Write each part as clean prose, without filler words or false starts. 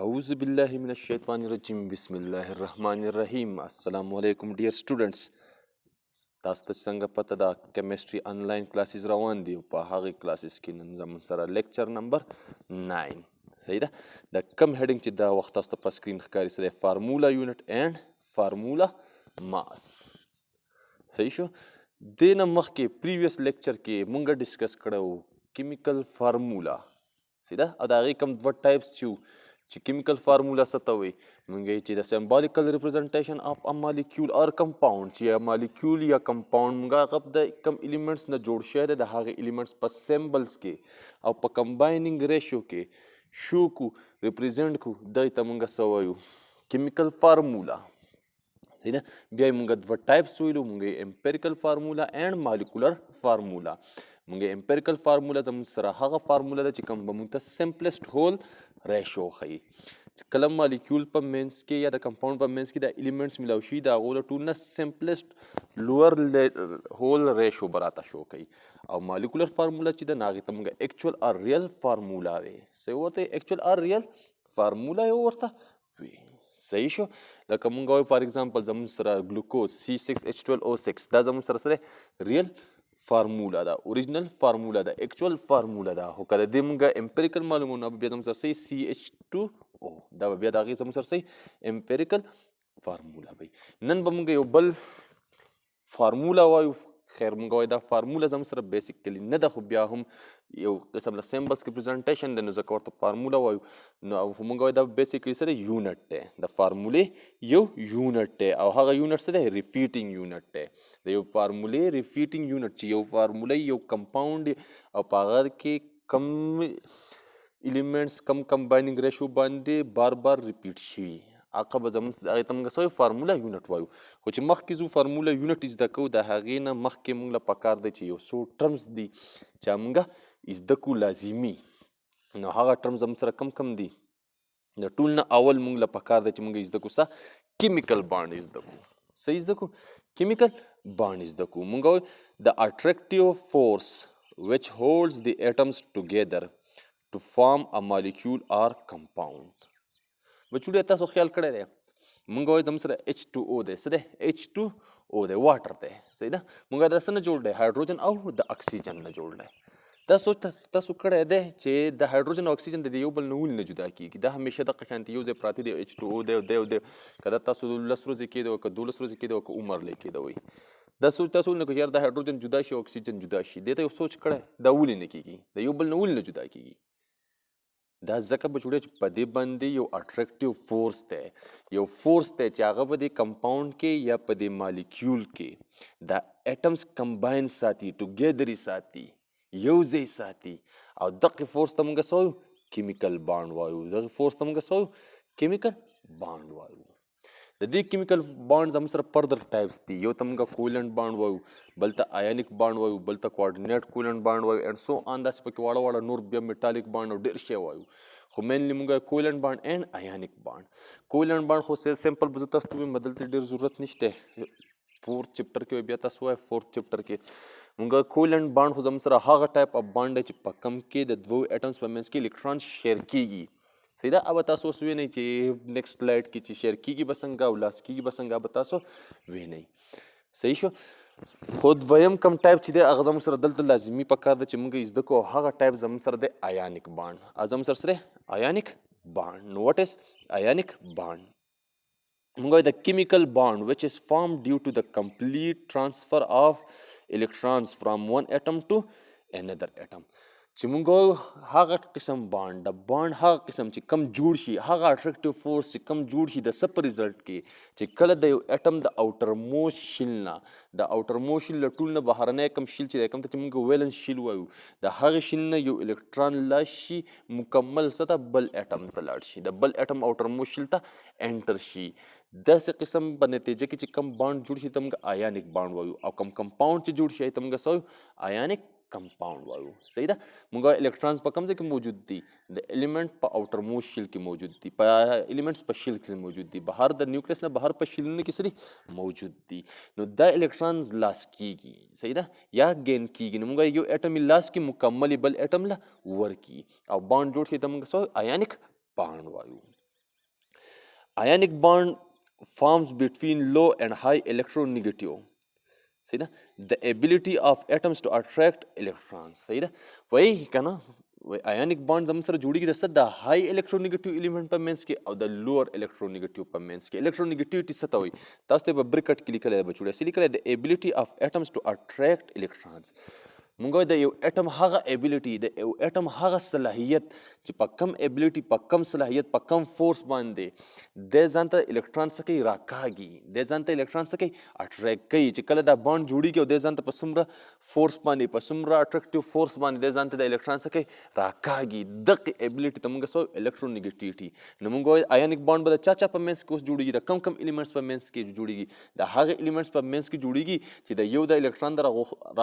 أعوذ بالله من الشيطان الرجيم بسم الله الرحمن الرحیم. السلام علیکم ډیر سټوډنټس. تاسو ته څنګه پته ده کیمستري آنلاین کلاسز روان دي. په هغه کلاسز کې نن زموږ سره لیکچر نمبر 9 صحیح ده. د کم هیډینګ چې دا وخت تاسو ته په سکرین ښکاري څه دی؟ فارمولا یونټ اینډ فارمولا ماس. صحیح شو. دې نه مخکې پریویس لیکچر کې مونږ ډسکس کړو کیمیکل فارمولا صحیح ده. او د هغې کوم دوه ټایپس چې chemical formula څه ته وایي؟ موږ یې چې د symbolical representation of a molecule or compound چې یا molecule یا compound موږ هغه د کم elements نه جوړ شوی دی د هغه elements په symbols کې او په combining ratio کې شو کو represent کو دای ته موږ څه وایو؟ chemical formula صحیح ده. بیا یې موږ دوه ټایپس ویلو، موږ یې empirical formula and molecular formula. موږ امپیریکل فارمولا زموږ سره هغه فارمولا ده چې کوم به موږ ته سمپلسټ هول ریشو ښیي. چې کله مالیکول په منځ کې یا د کمپاوند په منځ کې د ایلیمنټس میلاو شي د هغو له ټول نه سمپلسټ لوور هول ریشو به راته شو کوي. او مالیکولر فارمولا چې ده نو هغې ته موږ ایکچوال اور ریل فارمولا وایي. څه ورته ایکچوال اور ریل فارمولا یې ورته وي. صحیح شو. لکه مونږ وایو فار ایگزامپل زموږ سره ګلوکوز C6H12O6 دا زموږ سره څه دی؟ ریل فارمولا ده، اوریجنل فارمولا ده، ایکچوال فارمولا ده. خو که د دې مونږ امپیریکل معلومو نو بیا زموږ سره CH2O دا به بیا د هغې زموږ سره امپیریکل فارمولا وي. نن به مونږ یو بل فارمولا وایو. خیر مونږ وایو دا فارمولا زموږ سره بیسیکلی نه ده خو بیا هم یو قسم له سیمبلس کې پریزنټیشن دی نو ځکه ورته فارمولا وایو. نو مونږ وایو دا بیسیکلی څه دی؟ یونټ دی. د فارمولې یو یونټ دی او هغه یونټ څه دی؟ ریپیټینګ یونټ دی. د یو فارمولې ریپیټینګ یونټ چې یو فارموله یو کمپاوند او په هغه کې کم ایلیمنټس کم کمباینینګ ریشو باندې بار بار ریپیټ شي هغه به زموږ هغې ته موږ څه وایو؟ فارمولا یونټ وایو. خو چې مخکې ځو فارمولا یونټ زده کوو د هغې نه مخکې موږ له پکار دی چې یو څو ټرمز دي چې موږ زده کړو لازمي. نو هغه ټرمز زموږ سره کم کم دي؟ د ټول نه اول موږ له پکار دی چې موږ زده کړو څه؟ کیمیکل بانډ زده کړو. څه زده کړو؟ کیمیکل بانډ زده کړو. موږ وایو د اټریکټیو فورس which holds the atoms together to form a molecule or compound. بچوړیا تاسو خیال کړی دی مونږ وایو زموږ سره H2O دی. څه دی؟ H2O دی، واټر دی. صحیح ده. مونږ د څه نه جوړ دی؟ هایډروجن او د اکسیجن نه جوړ دی. دا سوچ تاسو کړی دی چې د هایډروجن او اکسیجن د یو بل نه ولې نه جدا کېږي؟ دا همیشه دغه شانتې یو ځای پراته دي. H2O دی او دی او دی. که دا تاسو 10 ورځې کېده وه که 12 ورځې کېده وه که عمر لی کېده وي دا سوچ تاسو ولې نه یار د هایډروجن جدا شي او اکسیجن جدا شي. دې ته یو سوچ کړی دا ولې نه کېږي؟ د یو بل نه ولې نه جدا کېږي؟ دا ځکه به جوړی چې په دې باندې یو اټریکټیو فورس دی. یو فورس دی چې هغه په دې کمپاوند کې یا په دې مالیکیول کې د ایټمز کمباین ساتي، ټوګیدر یې ساتي، یو ځای ساتي. او دغې فورس ته موږ څه وایو؟ کیمیکل بانډ وایو. دغې فورس ته موږ څه وایو؟ کیمیکل بانډ وایو. د دې کیمیکل بانډ زموږ سره فردر ټایپس دي. یو ته موږ کولنټ بانډ وایو، بل ته آیانیک بانډ وایو، بل ته کوارډینیټ کولنټ بانډ وایو اینډ سو آن. داسې پکې واړه واړه نور بیا میټالیک بانډ او ډېر شی وایو. خو مینلی موږ کولنټ بانډ اینډ آیانیک بانډ. کولنټ بانډ خو سمپل به زه تاسو ته ووایم دلته ډېر ضرورت نشته. فورث چپټر کې بیا تاسو وایه فورث چپټر کې موږ کولنټ بانډ خو زموږ سره هغه ټایپ اف بانډ دی چې په کم کې د دوو ایټمز په منځ کې الکترون شیر کېږي. صحیح ده. अब تاسو اوس وینئ چې نیکسټ سلایډ کې چې شیر کېږي به څنګه او لاس کېږي به څنګه به تاسو وینئ. صحیح شو. خو دویم کم ټایپ چې دی هغه زموږ سره دلته لازمي پکار ده چې موږ یې زده کړو. هغه ټایپ زموږ سره دی آیانیک بانډ. زموږ سره څه دی؟ آیانیک بانډ. نو واټ از آیانیک بانډ؟ موږ وایو د کیمیکل بانډ which is formed due to the complete transfer of electrons from one atom to another atom. چې موږ وایو هغه قسم بانډ د بانډ هغه قسم چې کم جوړ شي، هغه اټریکټیو فورس چې کم جوړ شي د څه په رزلټ کې چې کله د یو ایټم د اوټر موسټ شیل نه د اوټر موسټ شیل له ټول نه بهرنی کم شیل چې دی کوم ته چې موږ ویلنس شیل وایو د هغې شیل نه یو الکترون لاړ شي مکمل څه ته بل ایټم ته لاړ شي، د بل ایټم اوټر موسټ شیل ته انټر شي. داسې قسم په نتیجه کې چې کم بانډ جوړ شي ته موږ آیانیک بانډ وایو او کم کمپاوند چې جوړ شي ته موږ څه وایو؟ آیانیک کمپاوند وایو. صحیح ده. موږ الکترونز په کوم ځای کې موجود دي؟ د ایلیمنټ په اوټر موسټ شیل کې موجود دي، په ایلیمنټس په شیل کې موجود دي، بهر د نیوکلیس نه بهر په شیلونو کې څه دي؟ موجود دي. نو دا الکترونز لاس کېږي. صحیح ده یا ګین کېږي. نو موږ یو ایټم یې لاس کې مکمل بل ایټم له ورکي او بانډ جوړ شي ته موږ څه وایو؟ آیانیک بانډ وایو. ionic bond forms between low and high electronegative. सही ना, the ability of atoms to attract electrons. सही ना, वही का ना, ionic bond जब सर जुड़ी की दस्ता the high electronegative element पर means के और the lower electronegative पर means के electronegativity सता हुई तास्ते पर ब्रिकट के लिखा है बचूड़े ऐसे लिखा है the ability of atoms to attract electrons. مونږ د یو اټم هغه ابیلیټي د یو اټم هغه صلاحیت چې په کم ابیلیټي په کم صلاحیت په کم فورس باندې د ځان ته الکترون څه کوي راکاږي د ځان ته الکترون څه کوي اټریکټ کوي چې کله دا بانډ جوړیږي او د ځان ته په څومره فورس باندې په څومره اټریکټیو فورس باندې د ځان ته د الکترون څه کوي راکاږي دغه ابیلیټي ته مونږ سو الکترونیګیټیوټي. نو مونږ آیونیک بانډ به د چا په منځ کې اوس جوړیږي د کم الیمنټس په منځ کې جوړیږي د هغه الیمنټس په منځ کې جوړیږي چې د یو د الکترون د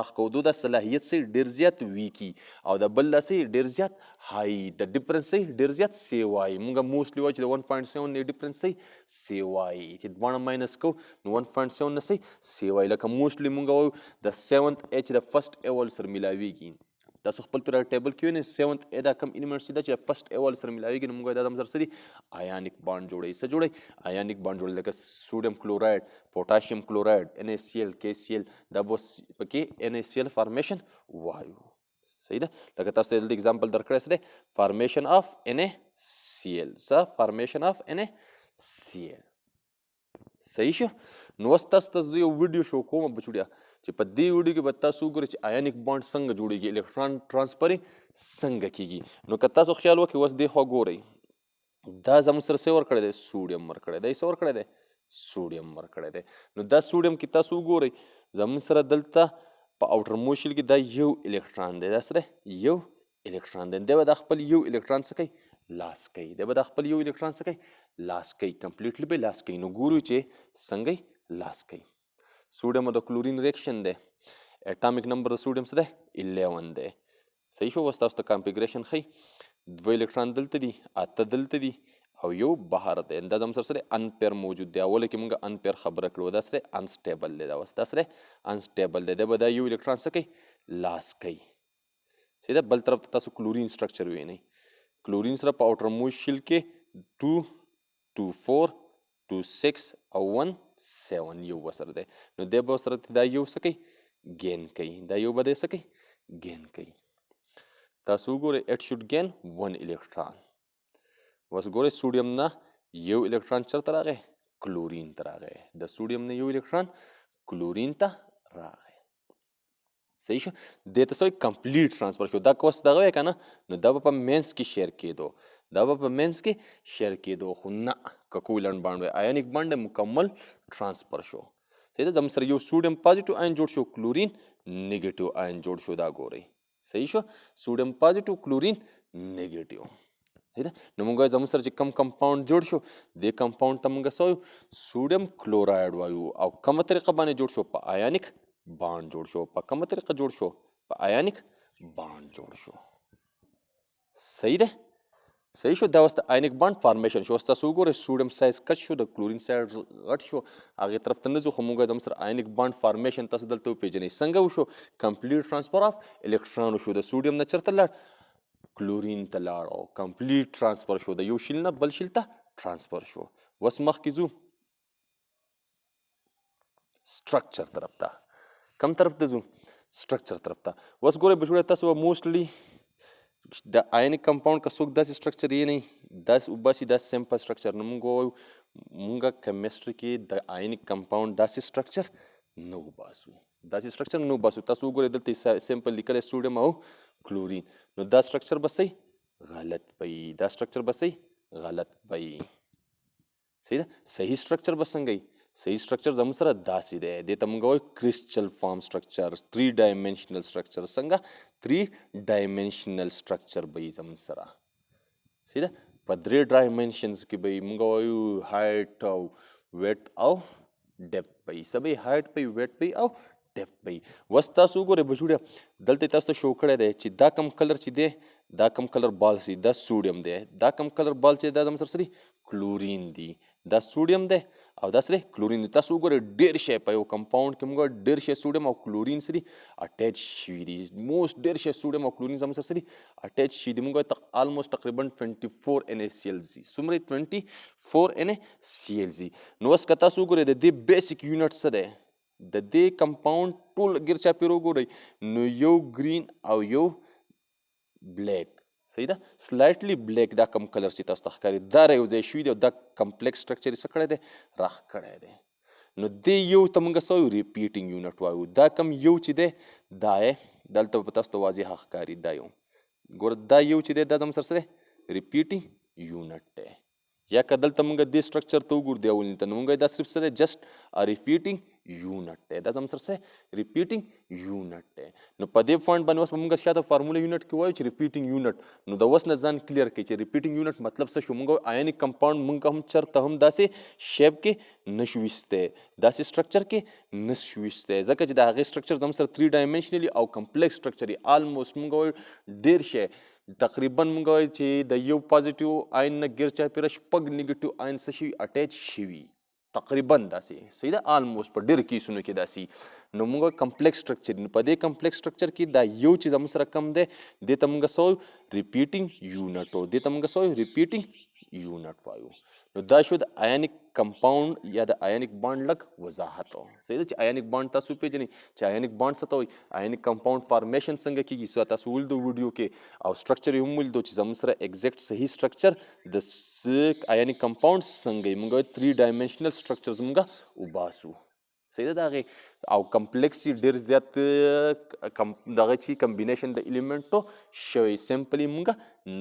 راښکودو د صلاحیت سي ډیر زیات ویکی او د بل لاسي ډیر زیات هاي د ډیفرنس سي ډیر زیات سی وای. مونږه موستلی وای چې د 1.7 نه ډیفرنس سي سی وای چې دواړه ماینس کو نو 1.7 نه سي سی وای لکه موستلی مونږه وای د 7th ایچ د فرست ایول سره ملاویږي. تاسو خپل پر ټیبل کې ونی 7th ا دا کم الیمنټس دي چې فرست ایول سره ملاویږي نو مونږه دا سره سړي آیونیک بانډ جوړي څه جوړي آیونیک بانډ جوړي لکه سوډیم کلورایډ پوټاشیم کلورایډ NaCl KCl دا بس پکې NaCl فارمیشن وایو. صحیح ده لکه تاسو ته دلته اگزامپل درکړی څه دی فارمیشن اف NaCl څه فارمیشن اف NaCl. صحیح شو. نو اوس تاسو ته یو ویډیو شو کوم بچوړیا چې په دې ویډیو کې به تاسو وګورئ چې آیونیک بانډ څنګه جوړیږي الکترون ټرانسفرینګ څنګه کیږي. نو که تاسو خیال وکړئ اوس دې خوا ګورئ دا زموږ سره څه ورکړی دی سوډیم ورکړی دی څه ورکړی دی سوډیم ورکړی دی. نو دا سوډیم کې تاسو وګورئ زموږ سره دلته په اوټر موسٹ شیل کې دا یو الکترون دی دا سره یو الکترون دی دی به دا خپل یو الکترون څه کوي لاس کوي دی به دا خپل یو الکترون څه کوي لاس کوي کمپلیټلی به لاس کوي. نو ګورو چې څنګه لاس کوي. سوډیم او د کلورین ریاکشن دی اټامیک نمبر د سوډیم څه دی 11 دی. صحیح شو. اوس تاسو ته کانفیګریشن ښیي دوه الکترون دلته دي اته دلته دي او یو بهر دی دا زموږ سره انپیر موجود دی. اوله کې مونږ انپیر خبره کړو دا سره انسټیبل دی دا اوس دا سره انسټیبل دی دا به دا یو الکترون څه کوي لاس کوي. صحیح ده. بل طرف ته تاسو کلورین سټرکچر وینئ کلورین سره په اوټر موسٹ شیل کې 2 2 4 2 6 او 1 7 یو ورسره دی. نو دی به ورسره دا یو څه کوي ګین کوي دا یو به دی څه کوي ګین کوي. تاسو وګورئ اټ شوډ ګین 1 الکترون. اوس ګورئ سوډیم نه یو الکترون چېرته راغی کلورین ته راغی د سوډیم نه یو الکترون کلورین ته راغی. صحیح شو. دې ته څه کمپلیټ ټرانسفر شو. دا کوس دغه وی که نه نو دا به په مینس کې شیر کېدو دا به په مینس کې شیر کېدو خو نه که کوولنټ بانډ وی آیونیک بانډ مکمل ټرانسفر شو. صحیح ده. زموږ سره یو سوډیم پازیټیو آین جوړ شو کلورین نیګیټیو آین جوړ شو دا ګورئ. صحیح شو. سوډیم پازیټیو کلورین نیګیټیو. صحیح ده. نو مونږ زموږ سره چې کم کمپاوند جوړ شو دې کمپاوند ته مونږ څه وایو سوډیم کلورایډ وایو او کومه طریقه باندې جوړ شو په آیونیک بانډ جوړ شو په کومه طریقه جوړ شو په آیونیک بانډ جوړ شو. صحیح ده. صحیح شو. دا اوس د آیونیک بانډ فارمیشن شو. اوس تاسو وګورئ سوډیم سایز کچ شو د کلورین سایز غټ شو هغې طرف ته نه ځو خو مونږ زموږ سره آیونیک بانډ فارمیشن تاسو دلته وپېژنئ څنګه وشو کمپلیټ ټرانسفر اف الکترون وشو د سوډیم نه چېرته لاړ کلورین ته لاړ او کمپلیټ ټرانسفر شو د یو شیل نه بل شیل ته ټرانسفر شو. اوس مخکې ځو سټرکچر طرف ته کم طرف ته ځو سټرکچر طرف ته. اوس ګورئ بچوړه تاسو به موسټلی د آیونیک کمپاوند که څوک داسې سټرکچر یې نه داسې وباسي داسې سمپل سټرکچر نو مونږ وایو مونږه کیمسټري کې د آیونیک کمپاوند داسې سټرکچر نه وباسو داسې سټرکچر نه وباسو. تاسو وګورئ دلته سمپل لیکلی سوډیم او کلورین نو دا سټرکچر به صحیح غلط پی دا سټرکچر به صحیح غلط پی. صحیح ده. صحیح سټرکچر به څنګه وي صحیح سټرکچر زموږ سره داسې دی دې ته مونږ وایو کرسچل فارم سټرکچر 3 ډایمنشنل سټرکچر څنګه 3 ډایمنشنل سټرکچر به وي زموږ سره. صحیح ده. په 3 ډایمنشنز کې به مونږ وایو هایټ او ویډ او ډیپت به وي څه به وي هایټ به وي ویډ به وي او ډیپت به وي. اوس تاسو وګورئ بچوړیا دلته تاسو ته شو کړی دی چې دا کم کلر چې دی دا کم کلر بال چې دا سوډیم دی دا کم کلر بال چې دا زموږ سره کلورین دی دا سوډیم دی او دا سره کلورین. تاسو وګورئ ډېر شی په یو کمپاوند کې موږ ډېر شی سوډیم او کلورین سره اټیچ شوي دي. موست ډېر شی سوډیم او کلورین زموږ سره اټیچ شوي دي. موږ آلموسټ تقریبا 24 NaCl دي. څومره 24 NaCl دي. نو اوس که تاسو وګورئ د دې بیسیک یونټ څه دی، د دې کمپاوند ټول ګیر چاپېر وګورئ نو یو ګرین او یو بلیک، صحیح ده، سلایټلی بلیک دا کم کلر چې تاسو ته ښکاري دا را یو ځای شوي دی او دا کمپلیکس سټرکچر یې څه کړی دی، راښکړی دی. نو دې یو ته موږ څه وایو، ریپیټینګ یونټ وایو. دا کم یو چې دی دا یې دلته په تاسو ته واضح ښکاري، دا یو ګوره دا یو چې دی دا زموږ سره څه دی، ریپیټینګ یونټ دی. یا که دلته موږ دې سټرکچر ته وګورو دی اولني ته نو موږ دا صرف څه دی، جسټ ریپیټینګ یونټ دی. دا زموږ سره څه ریپیټینګ یونټ دی. نو په دې پوینټ باندې اوس به موږ شاته فارموله یونټ کې وایو چې ریپیټینګ یونټ. نو د اوس نه ځان کلیر کړئ چې ریپیټینګ یونټ مطلب څه شو. موږ آیونیک کمپاوند موږ هم چرته هم داسې شیپ کې نشو ویستی، داسې سټرکچر کې نشو ویستی، ځکه چې د هغې سټرکچر زموږ سره 3 ډایمنشنلي او کمپلیکس سټرکچر یې آلموسټ موږ وایو ډېر شی تقریبا موږ وایو چې د یو پازیټیو آین نه ګیر چاپېره 6 نیګیټیو آین څه شوي، اټیچ شوي تقریبا داسې، صحیح ده، آلموسټ په ډېر کیسونو کې داسې. نو موږ کمپلیکس سټرکچر، په دې کمپلیکس سټرکچر کې دا یو چې زموږ سره کم دی دې ته موږ څه وایو، ریپیټینګ یونټ وایو. دې ته موږ څه وایو، ریپیټینګ یونټ وایو. نو دا شو د آیونیک کمپاوند یا د آیونیک بانډ لږ وضاحت و. صحیح ده چې آیونیک بانډ تاسو پیژنئ چې آیونیک بانډ څه ته وایي، آیونیک کمپاوند فارمیشن څنګه کیږي تاسو ولیدو ویډیو کې، او سټرکچر یې هم ولیدو چې زموږ سره ایګزیکټ صحیح سټرکچر د آیونیک کمپاوند څنګه یې موږ 3 ډایمنشنل سټرکچرز موږ وباسو. صحیح ده، د هغې او کمپلیکس یې ډېر زیات دغه چې کمبینیشن د ایلیمنټو شوی، سمپلي موږ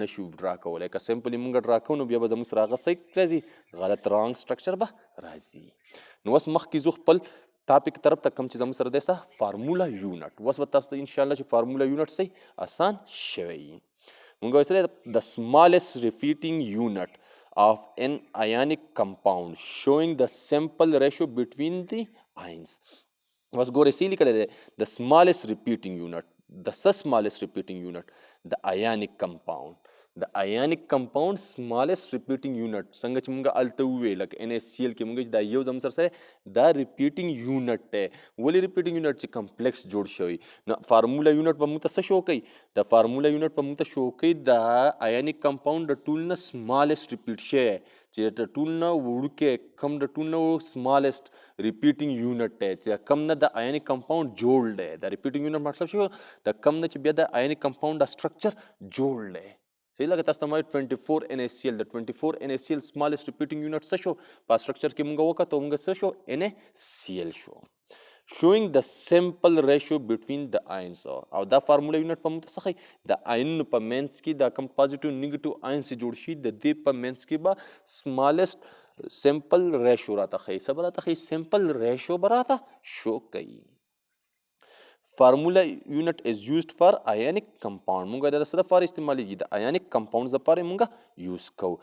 نشو ډرا کولی. که سمپلي موږ ډرا کوو نو بیا به زموږ سره هغه صحیح راځي، غلط رانګ سټرکچر به راځي. نو اوس مخکې ځو خپل ټاپک طرف ته، کوم چې زموږ سره دی څه، فارموله یونټ. اوس به تاسو ته انشاءالله چې فارموله یونټ صحیح آسان شوی. موږ وایو سره د سمالست ریپیټینګ یونټ of an ionic compound showing the simple ratio between the ions. Was ګورئ څه لیکلی دی، the smallest repeating unit, the smallest repeating unit, the ionic compound. د آیونیک کمپاوند سمالست ریپیټینګ یونټ څنګه چې موږ هلته وویل لکه NaCl کې موږ چې دا یو زموږ سره دا ریپیټینګ یونټ دی. ولې ریپیټینګ یونټ چې کمپلیکس جوړ شوی. نو فارموله یونټ به موږ ته څه شو کوي، د فارموله یونټ به موږ ته شو کوي د آیونیک کمپاوند د ټول نه سمالست ریپیټ شوی چې د ټول نه وړوکی کم د ټول نه سمالست ریپیټینګ یونټ دی چې کم نه د آیونیک کمپاوند جوړ دی. د ریپیټینګ یونټ مطلب شو د کم نه چې بیا د آیونیک کمپاوند دا سټرکچر جوړ دی. صحیح لکه تاسو ته ما 24 NaCl، د 24 NaCl سمالست ریپیټینګ یونټ څه شو، په سټرکچر کې موږ وکتو موږ څه شو، NaCl شو. showing the simple ratio between the ions. او دا فارموله یونټ په موږ ته څه ښیي، د آینونو په منځ کې دا کوم پازیټیو نیګیټیو آینس جوړ شي د دې په منځ کې به سمالست سمپل ریشو راته ښیي. څه به راته ښیي، سمپل ریشو به راته شو کوي. فارمولا یونٹ از یوزڈ فار آیونیک کمپاؤنڈ. مونږ د سره فار استعمالیږي د آیونیک کمپاؤنڈز لپاره مونږ یوز کوو.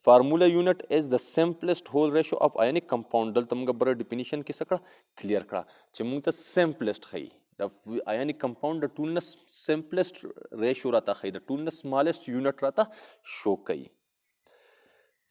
فارمولا یونٹ از د سمپلست هول ریشو اف آیونیک کمپاؤنڈ. دلته مونږ بره ډیفینیشن کې څه کړه، کلیر کړه چې مونږ ته سمپلست ښیي د آیونیک کمپاؤنڈ د ټول نه سمپلست ریشو راته ښیي، د ټول نه سمالست یونٹ راته شو کوي.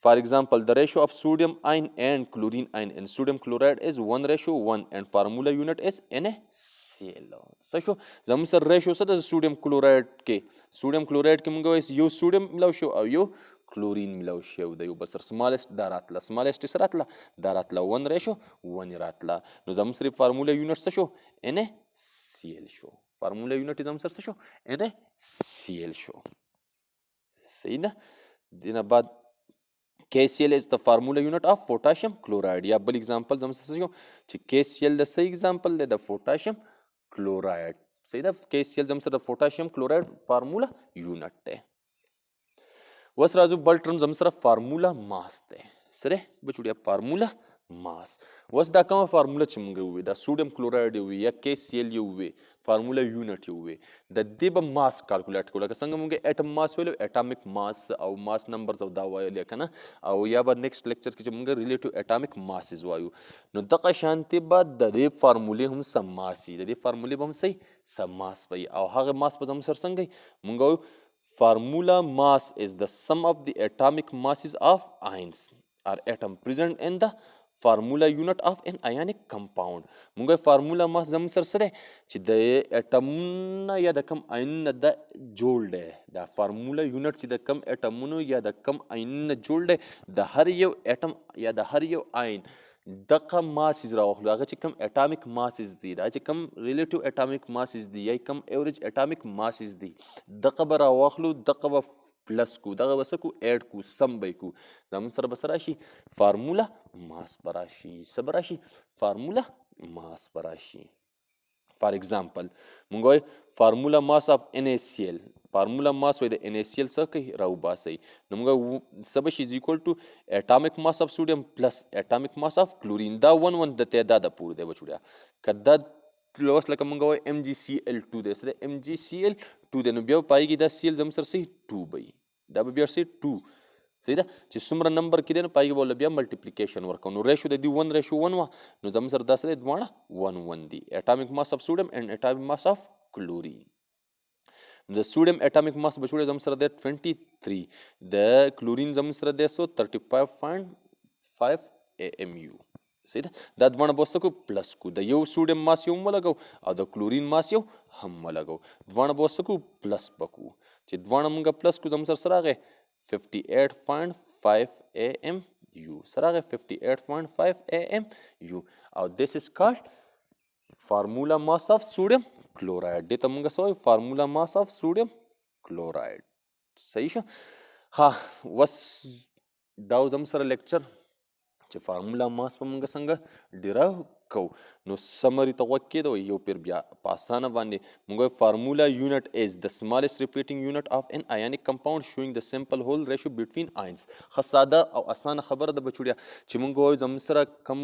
For example, the ratio of sodium ion and chlorine ion in sodium chloride is 1:1 and formula unit is NaCl. څه شو زموږ سره ریشو څه د سوډیم کلورایډ کې، سوډیم کلورایډ کې موږ وایو یو سوډیم ملو شو او یو کلورین ملو شو د یو بل سره سمالست دا راتله، سمالست څه راتله دا راتله 1:1 راتله. نو زموږ سره فارموله یونټ څه شو، NaCl شو. فارموله یونټ زموږ سره څه شو، NaCl شو. صحیح ده. دینه بعد KCl is the formula unit of potassium chloride. یا بل اگزامپل زموږ څه شو چې KCl د صحیح اگزامپل دی د پوټاشیم کلورایډ. صحیح ده، KCl زموږ سره د پوټاشیم کلورایډ فارمولا یونټ دی. اوس راځو بل ټرم زموږ سره فارمولا ماس دی. سره بچوړیا فارمولا ماس. اوس دا کومه فارموله چې موږ ووایو دا سوډیم کلورایډ یې ووایو یا KCl یې ووایو فارمولا یونټ یې ووایو، د دې به ماس کالکولیټ کړو. لکه څنګه موږ اټم ماس ویلو، اټامیک ماس او ماس نمبرز او دا ویلو که نه، او یا به نیکسټ لیکچر کې چې موږ ریلیټیو اټامیک ماسز وایو. نو دغه شانتې به د دې فارمولې هم څه ماس وي، د دې فارمولې به هم څه ماس وي، او هغه ماس به زموږ سره څنګه وي، موږ وایو formula mass is the sum of the atomic masses of ions or atom present in the فارمولا یونټ اف ان آیونیک کمپاوند. مونږ فارمولا ماس زموږ سره څه دی چې د اټمونه یا د کم آیونونه د جوړ دی. دا فارمولا یونټ چې د کم اټمونو یا د کم آیونونه جوړ دی د هر یو اټم یا د هر یو آین دغه ماسز راواخلو. هغه چې کم اټامیک ماسز دي دا چې کم ریلیټیو اټامیک ماسز دي یا کم ایوریج اټامیک ماسز دي دغه به راواخلو دغه به پلس کو دغه به څه کو ایډ کو سم به کو زموږ سره به څه راشي فارمولا ماس به راشي. څه به راشي فارمولا ماس به راشي. فار ایگزامپل مونږ وایو فارمولا ماس اف NaCl. فارمولا ماس وایي د NaCl څه کوي راوباسئ. نو مونږ څه به شي از ایکول ټو اټامیک ماس اف سوډیم پلس اټامیک ماس اف کلورین. دا 1 د تعداده پورې دی بچوړیا. که دا اوس لکه مونږ وایو MgCl2 دی څه دی MgCl2 دی نو بیا به پایږي دا Cl زموږ سره صحیح 2 به وي. دا به بیا صحیح 2 صحیح ده چې څومره نمبر کې دی نو پایږي به بیا ملټیپلیکیشن ورکوو. نو ریشو د دې 1:1 وه نو زموږ سره دا څه دی دواړه 1:1 دي. اټامیک ماس اف سوډیم اینډ اټامیک ماس اف کلورین. د سوډیم اټامیک ماس بچوړی زموږ سره دی 23 د کلورین زموږ سره دی 35.5 AMU. صحیح ده دا دواړه به څه کو پلس کو د یو سوډیم ماس یو هم ولګو او د کلورین ماس یو هم ولګو دواړه به څه کو پلس به کو چې دواړه مونږ پلس کو زموږ سره راغی 58.5 AMU سره راغی 58.5 AMU او this is called formula mass of sodium chloride. دې ته مونږ څه وایو formula mass of sodium chloride. صحیح شو. ها اوس دا زموږ سره لیکچر چې فارمولا ماس په مونږ څنګه ډیرایو کوو نو سمري ته غوږ کېده یو پیر بیا په اسانه باندې مونږ وایو فارمولا یونټ از د سمالست ریپیټینګ یونټ اف ان آیونیک کمپاوند شوینګ د سمپل هول ریشو بټوین آینز. ښه ساده او اسانه خبره ده بچوړیا چې مونږ وایو زموږ سره کم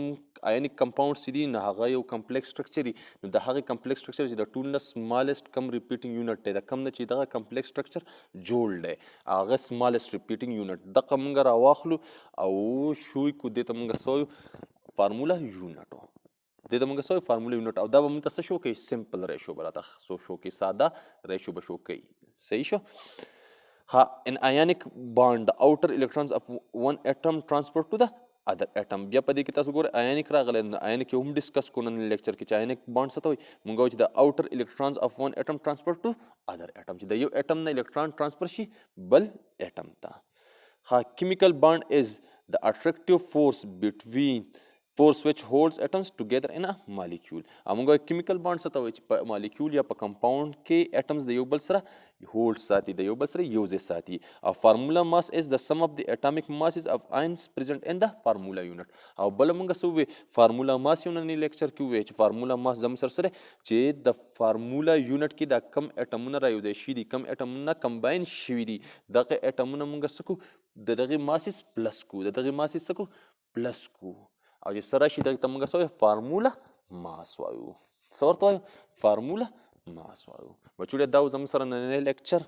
آیونیک کمپاوند چې دي نو هغه یو کمپلیکس سټرکچر وي نو د هغې کمپلیکس سټرکچر چې د ټول نه سمالست کم ریپیټینګ یونټ دی د کم نه چې دغه کمپلیکس سټرکچر جوړ دی هغه سمالست ریپیټینګ یونټ دغه مونږ راواخلو او شوی کو دې ته مونږ څه وایو فارمولا یونټ. دې ته مونږ څه وایو فارمولا یونټ او دا به مونږ ته څه شو کوي سمپل ریشو به راته شو کوي ساده ریشو به شو کوي. صحیح شو. ها ان آیونیک بانډ د اوټر الکترونز اف ون اټم ټرانسفر ټو د ادر اټم. بیا په دې کې تاسو ګورئ آیونیک راغلی آیونیک یو هم ډسکس کوو نن لیکچر کې چې آیونیک بانډ څه ته وایي مونږ وایو چې د اوټر الکترونز اف ون اټم ټرانسفر ټو ادر اټم چې د یو اټم نه الکترون ټرانسفر شي بل اټم ته. ها chemical bond is the attractive force between force which holds atoms together in a molecule. موږ chemical bond څه ته وایي چې په مالیکول یا په کمپاوند کې atoms د یو بل سره هولډ ساتي د یو بل سره یو ځای ساتي. او فارمولا ماس is the sum of the atomic masses of ions present in the formula unit. او بله موږ څه ووایو فارمولا ماس یو ننني لیکچر کې ووایو چې فارمولا ماس زموږ سره څه دی چې د فارمولا یونټ کې دا کم اټمونه را یو ځای شوي دي کم اټمونه کمباین شوي دي دغه اټمونه موږ څه کو د دغې ماسس پلس کو د دغې ماسس څه کو پلس کو او چې سره شي دغې ته موږ څه وایو فارمولا ماس وایو. څه ورته وایو فارمولا ماس وایو. بچوړیا دا زموږ سره نننی لیکچر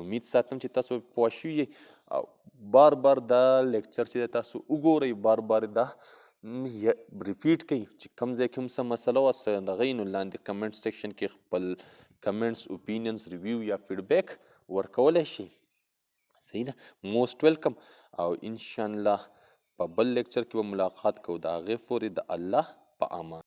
امید ساتم چې تاسو پوه شوي یئ او بار بار دا لیکچر چې تاسو وګورئ بار بار دا ریپیټ کوئ چې کوم ځای کې هم څه مسله وه څه دغه نو لاندې کمنټ سیکشن کې خپل کمنټس اوپینینز ریویو یا فیډبیک ورکولی شئ. صحیح ده موسټ ویلکم او انشاءالله په بل لیکچر کې به ملاقات کوو د هغې پورې د الله په امان.